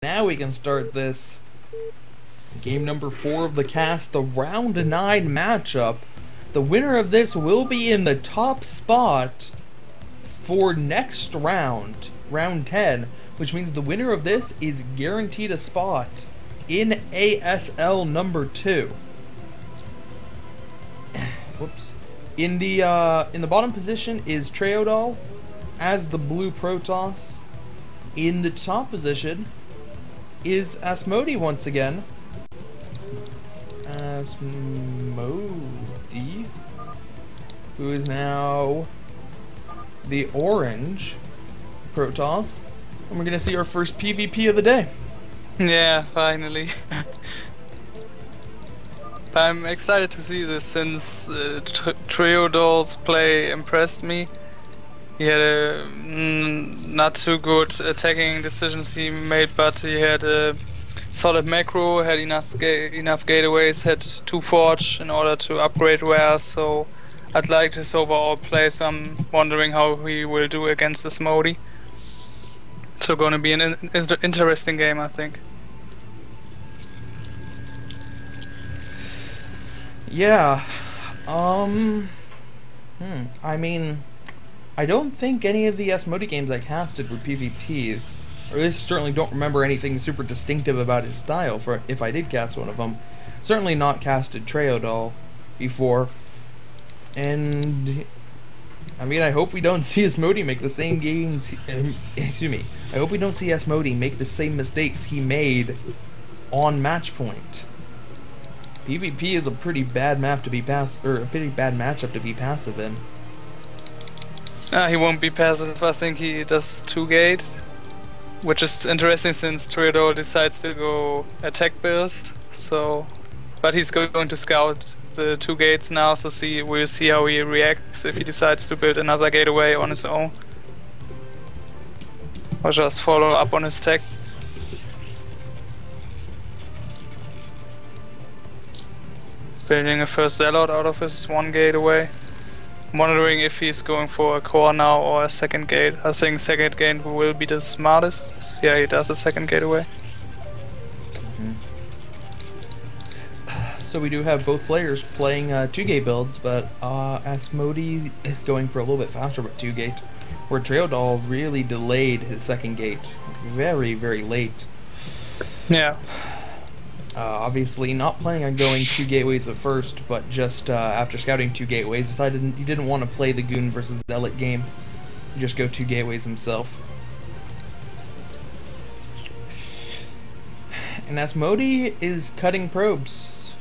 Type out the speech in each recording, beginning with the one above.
Now we can start this game number 4 of the cast, the round 9 matchup. The winner of this will be in the top spot for next round, round 10, which means the winner of this is guaranteed a spot in ASL number 2. Whoops. In the bottom position is Treodal as the blue Protoss. In the top position is Asmodey once again. Asmodey, who is now the orange Protoss. And we're gonna see our first PvP of the day. Yeah, finally. I'm excited to see this since Treodal's play impressed me. He had a not too good attacking decisions he made, but he had a solid macro, had enough gateways, had 2 forge in order to upgrade wares, so I'd like his overall play, so I'm wondering how he will do against Asmodey. So gonna be an interesting game, I think. Yeah, I mean, I don't think any of the Asmodey games I casted were PvPs, or at least certainly don't remember anything super distinctive about his style for if I did cast one of them. Certainly not casted Treodal before, and I mean, I hope we don't see Asmodey make the same games, excuse me, I hope we don't see Asmodey make the same mistakes he made on match point. PvP is a pretty bad map to be a pretty bad matchup to be passive in. He won't be passive. I think he does 2 gate, which is interesting since Treodal decides to go attack build. So, but he's going to scout the 2 gates now. So we'll see how he reacts if he decides to build another gateway on his own, or just follow up on his tech. Building a first zealot out of his 1 gate away. I'm wondering if he's going for a core now or a second gate. I think second gate will be the smartest. Yeah, he does a second gate away. So we do have both players playing 2 gate builds, but Asmodey is going for a little bit faster with 2 gate, where Treodal really delayed his second gate very, very late. Yeah. Obviously not planning on going 2 gateways at first, but just after scouting 2 gateways, decided he didn't want to play the Goon versus Zealot game. Just go 2 gateways himself. And Asmodey is cutting probes.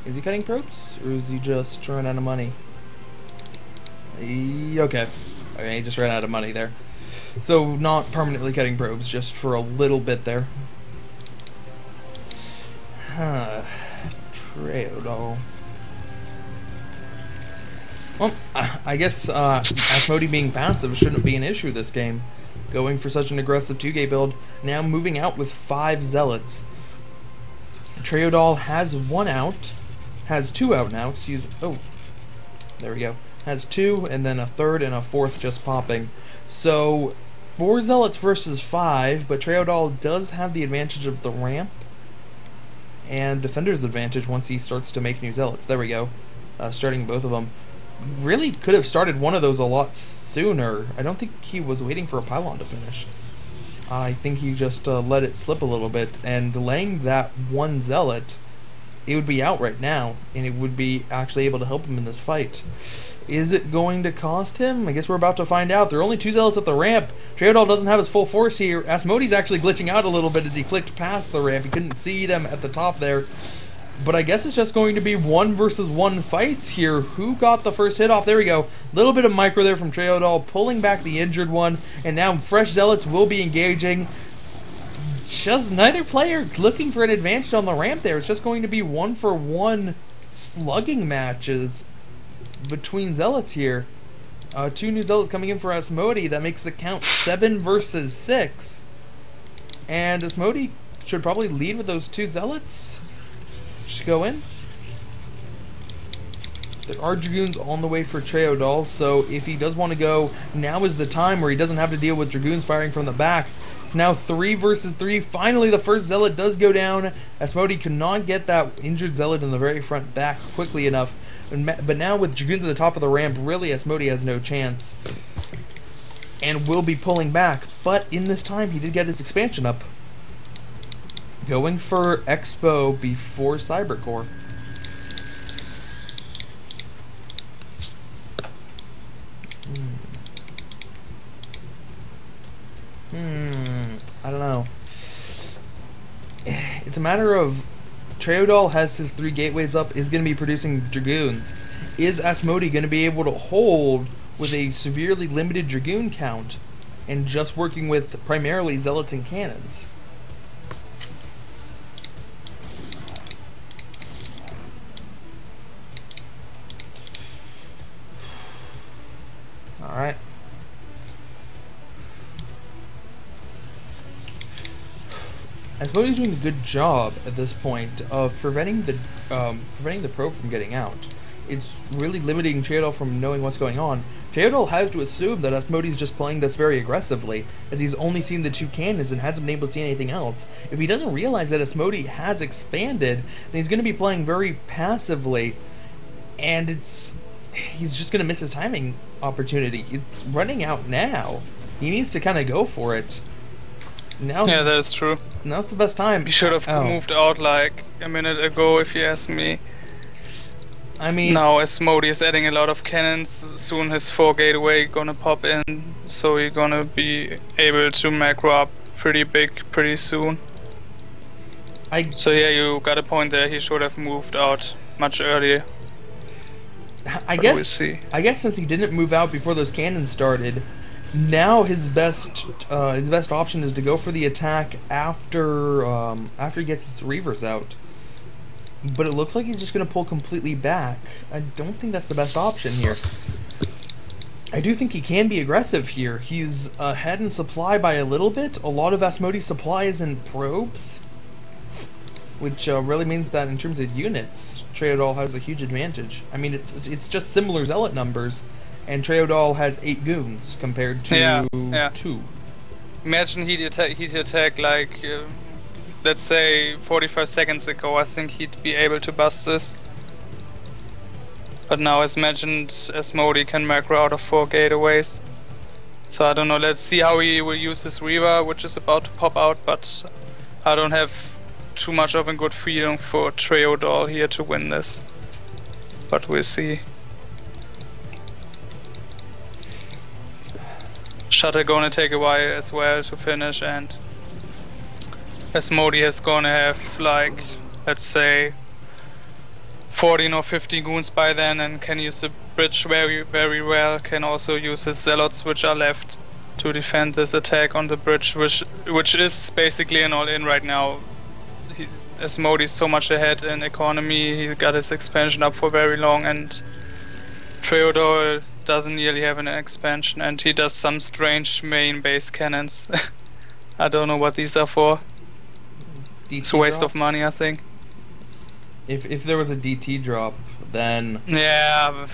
Is he cutting probes? Or is he just running out of money? Okay, he just ran out of money there. So not permanently cutting probes, just for a little bit there. Treodal. Well, I guess Asmodey being passive shouldn't be an issue this game. Going for such an aggressive 2-gate build, now moving out with 5 zealots. Treodal has 1 out, has 2 out now, there we go. Has 2, and then a 3rd and a 4th just popping. So, 4 zealots versus 5, but Treodal does have the advantage of the ramp and defender's advantage once he starts to make new zealots. There we go. Starting both of them. Really could have started one of those a lot sooner. I don't think he was waiting for a pylon to finish. I think he just let it slip a little bit, and delaying that 1 zealot, it would be out right now, and it would be actually able to help him in this fight. Is it going to cost him? I guess we're about to find out. There are only 2 zealots at the ramp. Treodal doesn't have his full force here. Asmodey's actually glitching out a little bit as he clicked past the ramp. He couldn't see them at the top there. But I guess it's just going to be 1 versus 1 fights here. Who got the first hit off? There we go. Little bit of micro there from Treodal, pulling back the injured one. And now fresh zealots will be engaging. Just neither player looking for an advantage on the ramp there. It's just going to be 1 for 1 slugging matches between zealots here. 2 new zealots coming in for Asmodey. That makes the count 7 versus 6. And Asmodey should probably lead with those 2 zealots. Just go in. There are Dragoons on the way for Treodal, so if he does want to go, now is the time where he doesn't have to deal with Dragoons firing from the back. It's now 3 versus 3. Finally, the first Zealot does go down. Asmodey could not get that injured Zealot in the very front back quickly enough. But now with Dragoons at the top of the ramp, really Asmodey has no chance. And will be pulling back. But in this time, he did get his expansion up. Going for Expo before Cybercore. I don't know. It's a matter of Treodal has his 3 gateways up, is going to be producing Dragoons. Is Asmodey going to be able to hold with a severely limited Dragoon count and just working with primarily Zealots and Cannons? Alright. Asmodey's doing a good job at this point of preventing the probe from getting out. It's really limiting Treodal from knowing what's going on. Treodal has to assume that Asmodey's just playing this very aggressively, as he's only seen the 2 cannons and hasn't been able to see anything else. If he doesn't realize that Asmodey has expanded, then he's going to be playing very passively, and he's just going to miss his timing opportunity. It's running out now. He needs to kind of go for it. Now yeah, that is true. Now's the best time. He should have moved out like a minute ago, if you ask me. I mean, now Asmodey is adding a lot of cannons. Soon his 4 gateway gonna pop in, so you're gonna be able to macro up pretty big pretty soon. So yeah, you got a point there. He should have moved out much earlier. I guess since he didn't move out before those cannons started, now his best option is to go for the attack after he gets his Reavers out. But it looks like he's just going to pull completely back. I don't think that's the best option here. I do think he can be aggressive here. He's ahead in supply by a little bit. A lot of Asmodey's supply is in probes, which really means that in terms of units, Treodal has a huge advantage. I mean, it's just similar Zealot numbers, and Treodal has 8 goons compared to 2. Imagine he'd attack like, let's say 45 seconds ago. I think he'd be able to bust this. But now, as mentioned, Asmodey can macro out of 4 gateways. So I don't know, let's see how he will use his Reaver, which is about to pop out, but I don't have too much of a good feeling for Treodal here to win this. But we'll see. Shutter gonna take a while as well to finish, and Asmodey is gonna have like, let's say 14 or 15 goons by then, and can use the bridge very, very well. Can also use his Zealots which are left to defend this attack on the bridge, which is basically an all-in right now. Asmodey is so much ahead in economy, he got his expansion up for very long, and Treodal doesn't nearly have an expansion, and he does some strange main base cannons. I don't know what these are for. It's a waste of money, I think. If there was a DT drop, then yeah,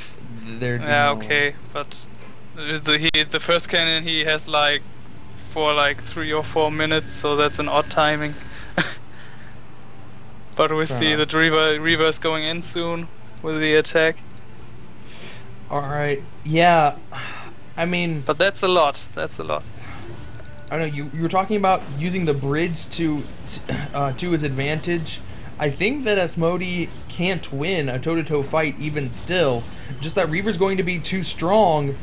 there'd be okay, but the first cannon he has like for like 3 or 4 minutes, so that's an odd timing. But we'll see. The Reaver is going in soon with the attack. Alright, yeah, I mean... But that's a lot, that's a lot. I know, you were talking about using the bridge to his advantage. I think that Asmodey can't win a toe-to-toe fight even still. Just that Reaver's going to be too strong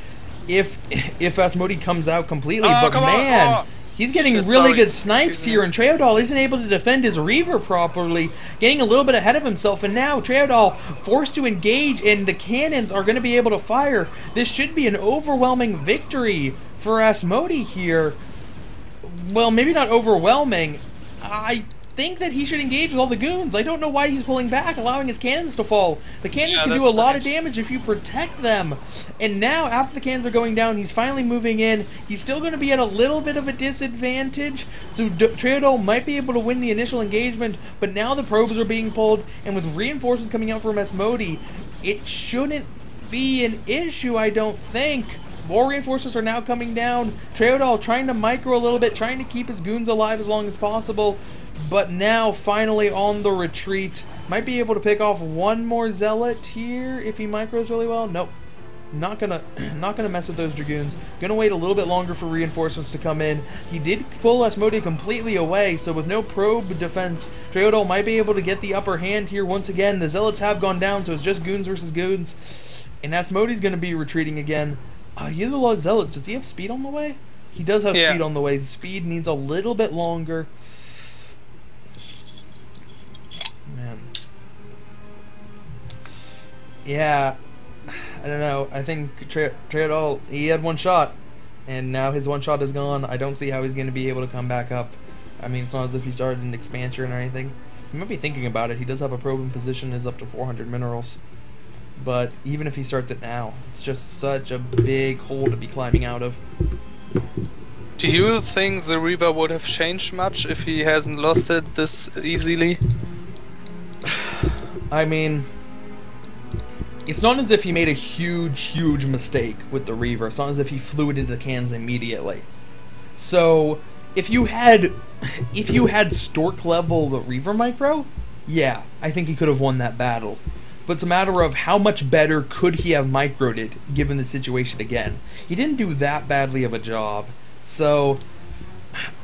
if Asmodey comes out completely. But man, he's getting really good snipes here, and Treodal isn't able to defend his Reaver properly, getting a little bit ahead of himself, and now Treodal forced to engage, and the cannons are going to be able to fire. This should be an overwhelming victory for Asmodey here. Well, maybe not overwhelming. I think that he should engage with all the goons. I don't know why he's pulling back, allowing his cannons to fall. The cannons can do a lot of damage if you protect them. And now, after the cannons are going down, he's finally moving in. He's still going to be at a little bit of a disadvantage, so Treodal might be able to win the initial engagement, but now the probes are being pulled, and with reinforcements coming out from Asmodey, it shouldn't be an issue, I don't think. More reinforcements are now coming down. Treodal trying to micro a little bit, trying to keep his goons alive as long as possible. But now, finally on the retreat. Might be able to pick off one more zealot here if he micros really well. Nope. Not gonna mess with those dragoons. Gonna wait a little bit longer for reinforcements to come in. He did pull Asmodey completely away, so with no probe defense, Treodal might be able to get the upper hand here once again. The zealots have gone down, so it's just goons versus goons. And Asmodey's gonna be retreating again. He has a lot of zealots. Does he have speed on the way? He does have speed on the way. Speed needs a little bit longer. Man. Yeah. I don't know. I think Treodal, he had one shot, and now his one shot is gone. I don't see how he's going to be able to come back up. I mean, it's not as if he started an expansion or anything. He might be thinking about it. He does have a probe in position, is up to 400 minerals. But even if he starts it now, it's just such a big hole to be climbing out of. Do you think the Reaver would have changed much if he hasn't lost it this easily? I mean, it's not as if he made a huge mistake with the Reaver. It's not as if he flew it into the cans immediately. So, if you had Stork level the Reaver micro, yeah, I think he could have won that battle. But it's a matter of how much better could he have microed it, given the situation again. He didn't do that badly of a job. So,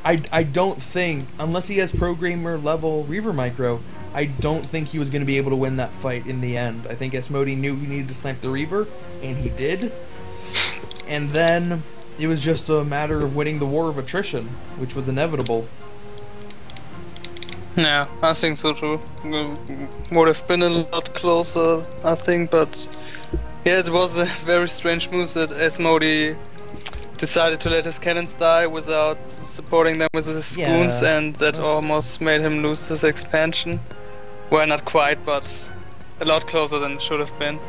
I don't think, unless he has programmer level Reaver micro, I don't think he was going to be able to win that fight in the end. I think Asmodey knew he needed to snipe the Reaver, and he did. And then it was just a matter of winning the war of attrition, which was inevitable. Yeah, I think so too. Would have been a lot closer, I think, but yeah, it was a very strange move that Asmodey decided to let his cannons die without supporting them with his goons, and that almost made him lose his expansion. Well, not quite, but a lot closer than it should have been.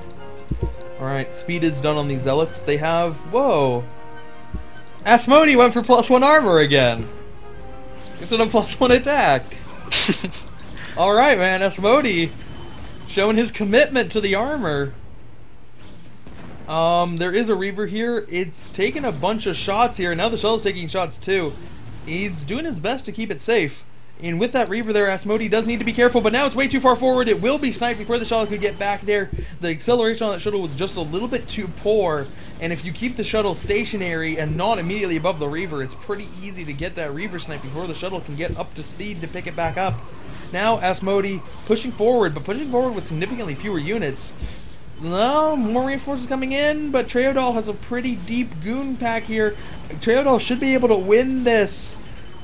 Alright, speed is done on these zealots. They have... Whoa! Asmodey went for +1 armor again! Instead of +1 attack! Alright, man, Asmodey showing his commitment to the armor. There is a Reaver here. It's taking a bunch of shots here. Now the Shell's taking shots too. He's doing his best to keep it safe. And with that Reaver there, Asmodey does need to be careful, but now it's way too far forward. It will be sniped before the shuttle could get back there. The acceleration on that shuttle was just a little bit too poor, and if you keep the shuttle stationary and not immediately above the Reaver, it's pretty easy to get that Reaver sniped before the shuttle can get up to speed to pick it back up. Now Asmodey pushing forward, but pushing forward with significantly fewer units. No, more reinforcements coming in, but Treodal has a pretty deep goon pack here. Treodal should be able to win this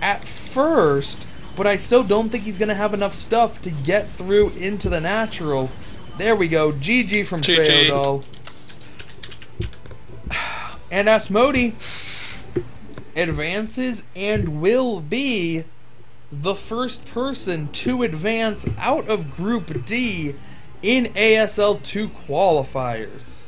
at first, but I still don't think he's going to have enough stuff to get through into the natural. There we go. GG from Treodal. And Asmodey advances and will be the first person to advance out of Group D in ASL 2 qualifiers.